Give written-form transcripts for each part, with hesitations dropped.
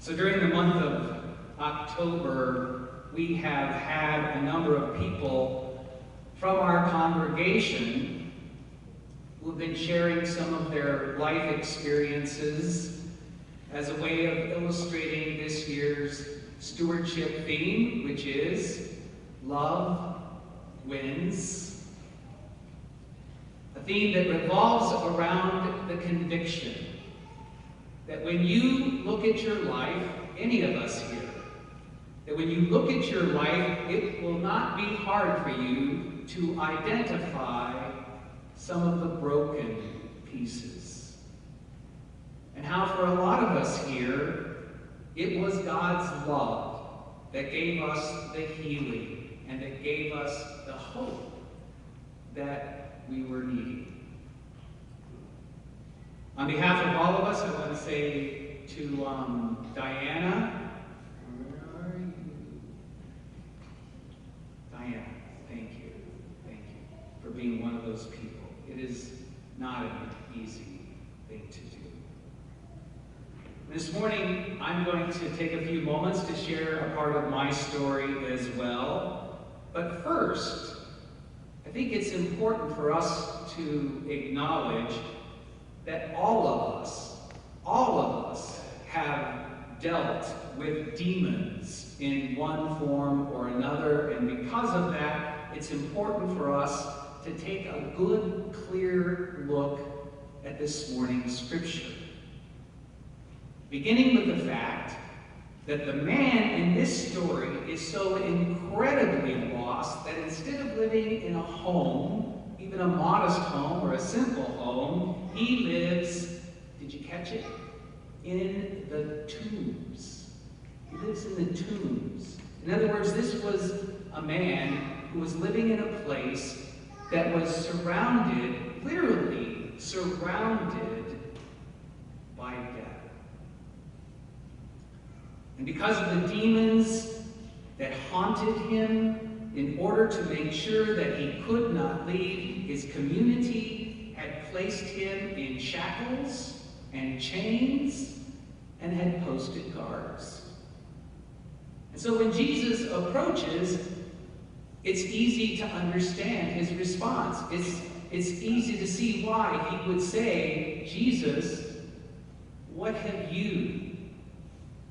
So during the month of October, we have had a number of people from our congregation who have been sharing some of their life experiences as a way of illustrating this year's stewardship theme, which is Love Wins. A theme that revolves around the conviction that when you look at your life, any of us here, that when you look at your life, it will not be hard for you to identify some of the broken pieces. And how for a lot of us here, it was God's love that gave us the healing and that gave us the hope that we were needing. On behalf of all of us, I want to say to Diana, where are you? Diana, thank you. Thank you for being one of those people. It is not an easy thing to do. This morning, I'm going to take a few moments to share a part of my story as well. But first, I think it's important for us to acknowledge that all of us have dealt with demons in one form or another, and because of that, it's important for us to take a good, clear look at this morning's scripture. Beginning with the fact that the man in this story is so incredibly lost that instead of living in a home, even a modest home or a simple home, he lives, did you catch it? In the tombs. He lives in the tombs. In other words, this was a man who was living in a place that was surrounded, literally surrounded by death. And because of the demons that haunted him, in order to make sure that he could not leave, his community had placed him in shackles and chains and had posted guards. And so when Jesus approaches, it's easy to understand his response. It's easy to see why he would say, Jesus, what have you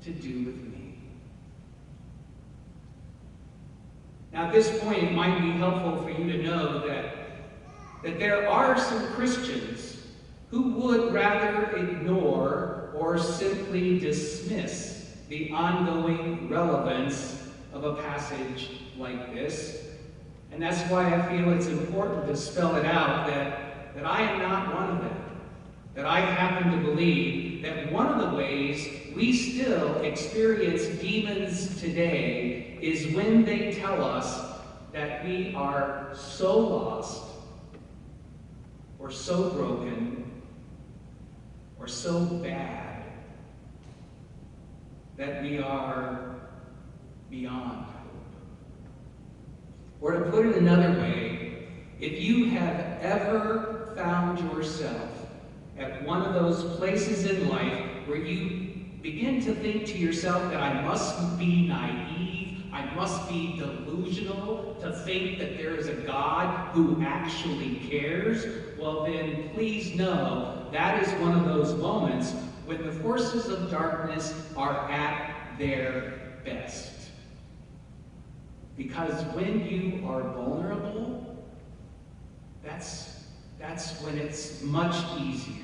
to do with me? Now, at this point, it might be helpful for you to know that there are some Christians who would rather ignore or simply dismiss the ongoing relevance of a passage like this. And that's why I feel it's important to spell it out that I am not one of them. That I happen to believe that one of the ways we still experience demons today is when they tell us that we are so lost, or so broken, or so bad, that we are beyond hope. Or to put it another way, if you have ever found yourself at one of those places in life where you begin to think to yourself that I must be naive, I must be delusional to think that there is a God who actually cares, well then please know that is one of those moments when the forces of darkness are at their best. Because when you are vulnerable, that's when it's much easier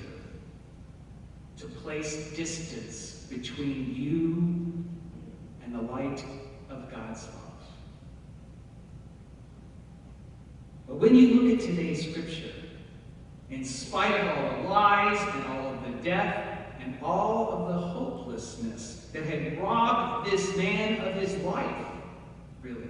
to place distance between you and the light of God's love. But when you look at today's scripture, in spite of all the lies and all of the death and all of the hopelessness that had robbed this man of his life, really,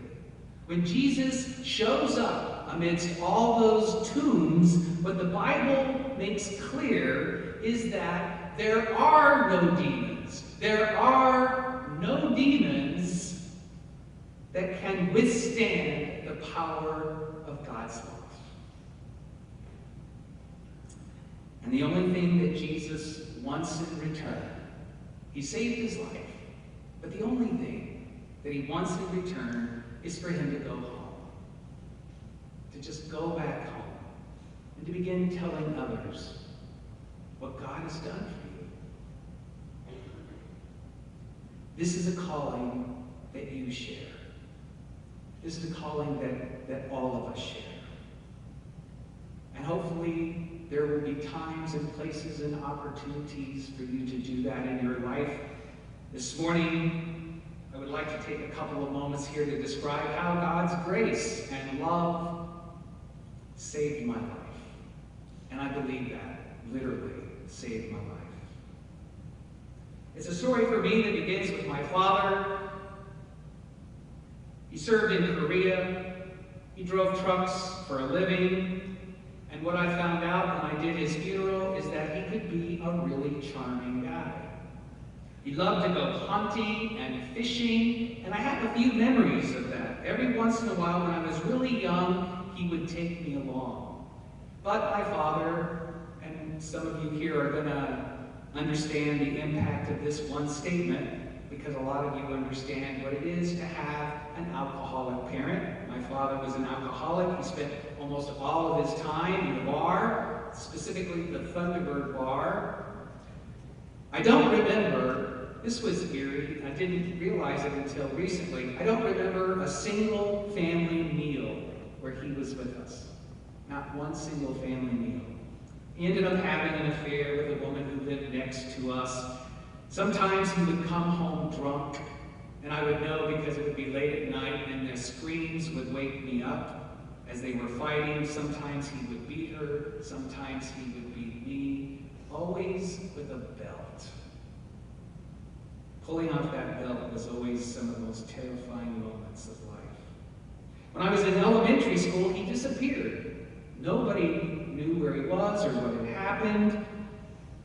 when Jesus shows up amidst all those tombs, what the Bible makes clear is that there are no demons. There are no demons that can withstand the power of God's love. And the only thing that Jesus wants in return, he saved his life, But the only thing that he wants in return is for him to go home. To just go back home and to begin telling others what God has done for you. This is a calling that you share. This is a calling that all of us share. And hopefully there will be times and places and opportunities for you to do that in your life. This morning, I would like to take a couple of moments here to describe how God's grace and love saved my life. And I believe that literally saved my life. It's a story for me that begins with my father. He served in Korea. He drove trucks for a living. And what I found out when I did his funeral is that he could be a really charming guy. He loved to go hunting and fishing, and I have a few memories of that. Every once in a while when I was really young, he would take me along. But my father, and some of you here are going to understand the impact of this one statement, because a lot of you understand what it is to have an alcoholic parent. My father was an alcoholic. He spent almost all of his time in the bar, specifically the Thunderbird bar. I don't remember, this was eerie, I didn't realize it until recently, I don't remember a single family meal where he was with us. Not one single family meal. He ended up having an affair with a woman who lived next to us. Sometimes he would come home drunk, and I would know because it would be late at night and their screams would wake me up as they were fighting. Sometimes he would beat her, sometimes he would beat me, always with a belt. Pulling off that belt was always some of the most terrifying moments of life. When I was in elementary school, he disappeared. Nobody knew where he was or what had happened.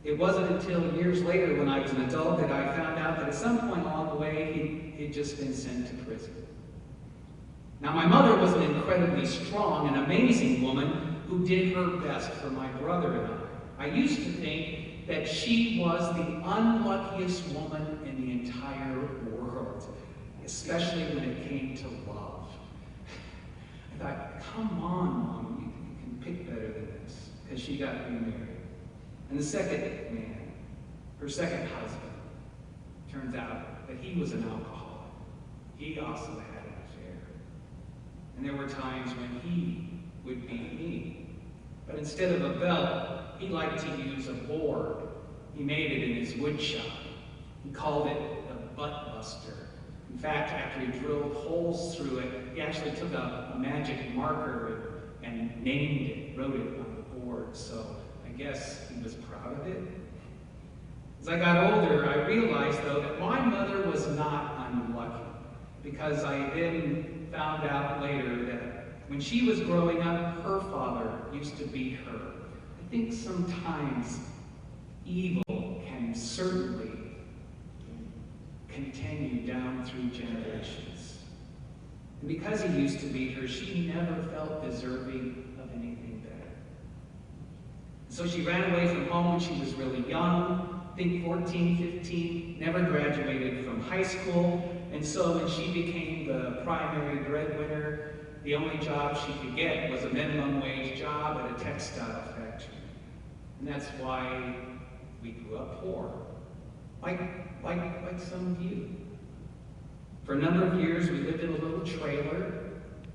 It wasn't until years later when I was an adult that I found out that at some point along the way he'd just been sent to prison. Now my mother was an incredibly strong and amazing woman who did her best for my brother and I. I used to think that she was the unluckiest woman in the entire world, especially when it came to love. I thought, come on, Mom, you can pick better than this, because she got remarried. And the second man, her second husband, turns out that he was an alcoholic. He also had an affair. And there were times when he would beat me. But instead of a belt, he liked to use a board. He made it in his wood shop. He called it the butt buster. In fact, after he drilled holes through it, he actually took a magic marker and named it, wrote it on the board. So I guess he was proud of it. As I got older, I realized, though, that my mother was not unlucky, because I then found out later that when she was growing up, her father used to beat her. I think sometimes evil can certainly continue down through generations. And because he used to beat her, she never felt deserving of anything better. So she ran away from home when she was really young, I think 14, 15, never graduated from high school, and so when she became the primary breadwinner, the only job she could get was a minimum wage job at a textile factory. And that's why we grew up poor, like some of you. For a number of years, we lived in a little trailer.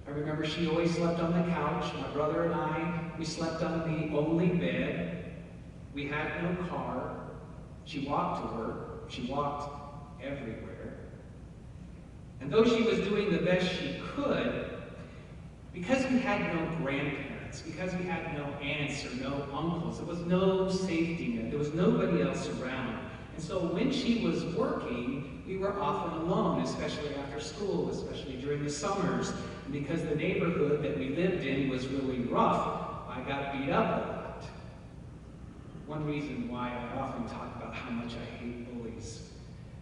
I remember she always slept on the couch. My brother and I, we slept on the only bed. We had no car. She walked to work. She walked everywhere. And though she was doing the best she could, because we had no grandparents, because we had no aunts or no uncles, there was no safety net, there was nobody else around. And so when she was working, we were often alone, especially after school, especially during the summers. And because the neighborhood that we lived in was really rough, I got beat up a lot. One reason why I often talk about how much I hate bullies.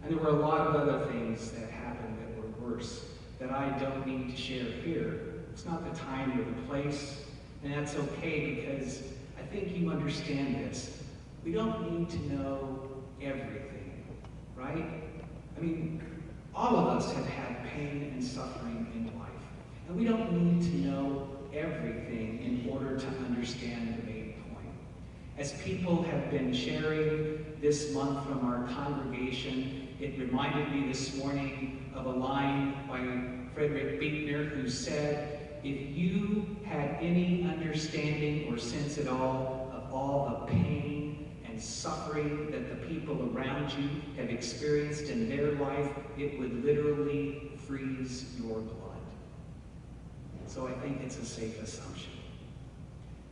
And there were a lot of other things that happened that were worse that I don't need to share here. It's not the time or the place, and that's okay, because I think you understand this. We don't need to know everything, right? I mean, All of us have had pain and suffering in life. And we don't need to know everything in order to understand the main point. As people have been sharing this month from our congregation, it reminded me this morning of a line by Frederick Buechner who said, if you had any understanding or sense at all of all the pain and suffering that the people around you have experienced in their life, it would literally freeze your blood. So I think it's a safe assumption.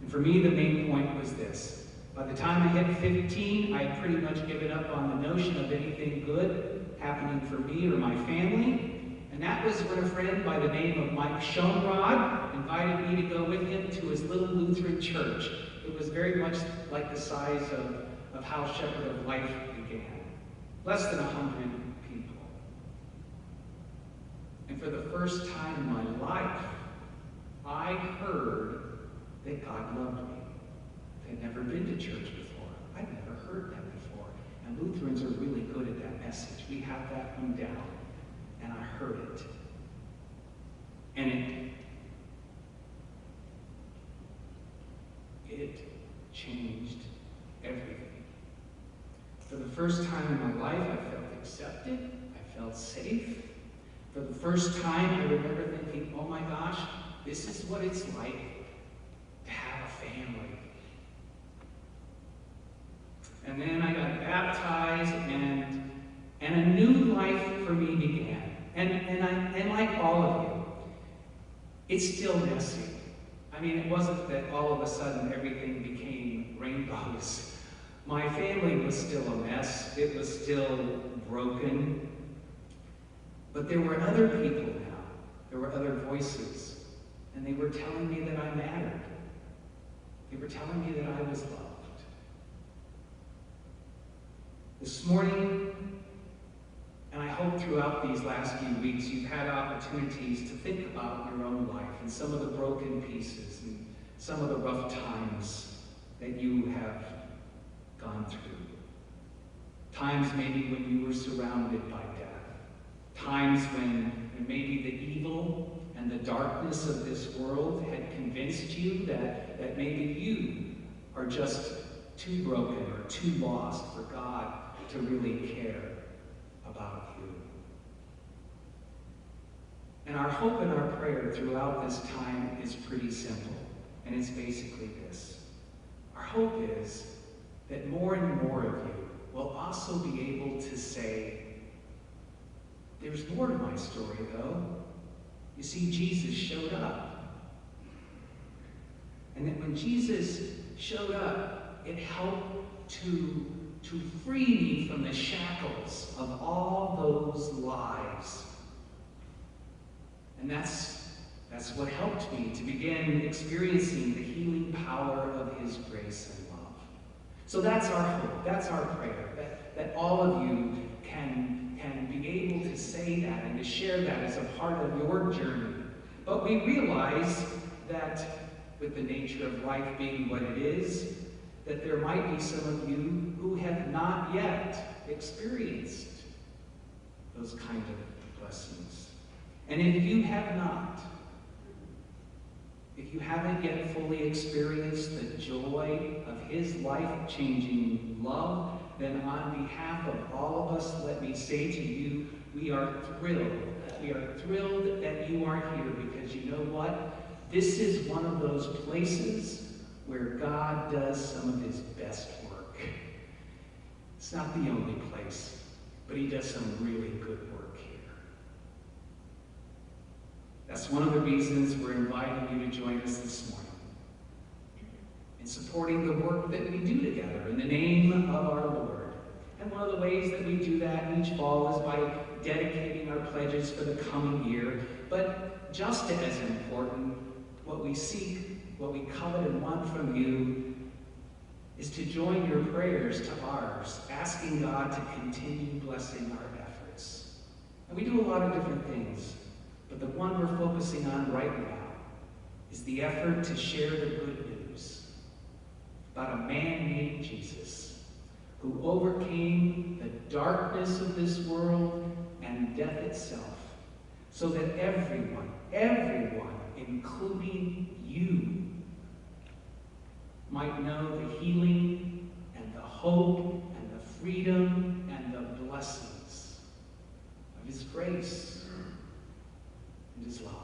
And for me, the main point was this. By the time I hit 15, I had pretty much given up on the notion of anything good happening for me or my family. And that was when a friend by the name of Mike Schoenrod invited me to go with him to his little Lutheran church. It was very much like the size of how Shepherd of Life began. Less than 100 people. And for the first time in my life, I heard that God loved me. I had never been to church before. I'd never heard that before. And Lutherans are really good at that message. We have that one down. And I heard it. And it changed everything. For the first time in my life, I felt accepted. I felt safe. For the first time, I remember thinking, oh my gosh, this is what it's like to have a family. And then I got baptized, and a new life for me began. And like all of you, it's still messy. I mean, it wasn't that all of a sudden everything became rainbows. My family was still a mess. It was still broken. But there were other people now. There were other voices. And they were telling me that I mattered. They were telling me that I was loved. This morning, and I hope throughout these last few weeks, you've had opportunities to think about your own life and some of the broken pieces and some of the rough times that you have gone through. Times maybe when you were surrounded by death. Times when maybe the evil and the darkness of this world had convinced you that maybe you are just too broken or too lost for God to really care about you. And our hope and our prayer throughout this time is pretty simple, and it's basically this. Our hope is that more and more of you will also be able to say, there's more to my story, though. You see, Jesus showed up. And that when Jesus showed up, it helped to free me from the shackles of all those lies. And that's what helped me to begin experiencing the healing power of his grace and love. So that's our hope, that's our prayer, that all of you can be able to say that and to share that as a part of your journey. But we realize that with the nature of life being what it is, that there might be some of you who have not yet experienced those kind of blessings. And if you have not, if you haven't yet fully experienced the joy of his life-changing love, then on behalf of all of us, let me say to you, we are thrilled. We are thrilled that you are here because you know what? This is one of those places where God does some of his best work. It's not the only place, but he does some really good work here. That's one of the reasons we're inviting you to join us this morning in supporting the work that we do together in the name of our Lord. And one of the ways that we do that each fall is by dedicating our pledges for the coming year. But just as important, what we seek, what we covet and want from you is to join your prayers to ours, asking God to continue blessing our efforts. And we do a lot of different things, but the one we're focusing on right now is the effort to share the good news about a man named Jesus who overcame the darkness of this world and death itself, so that everyone, including you, might know the healing and the hope and the freedom and the blessings of his grace and his love.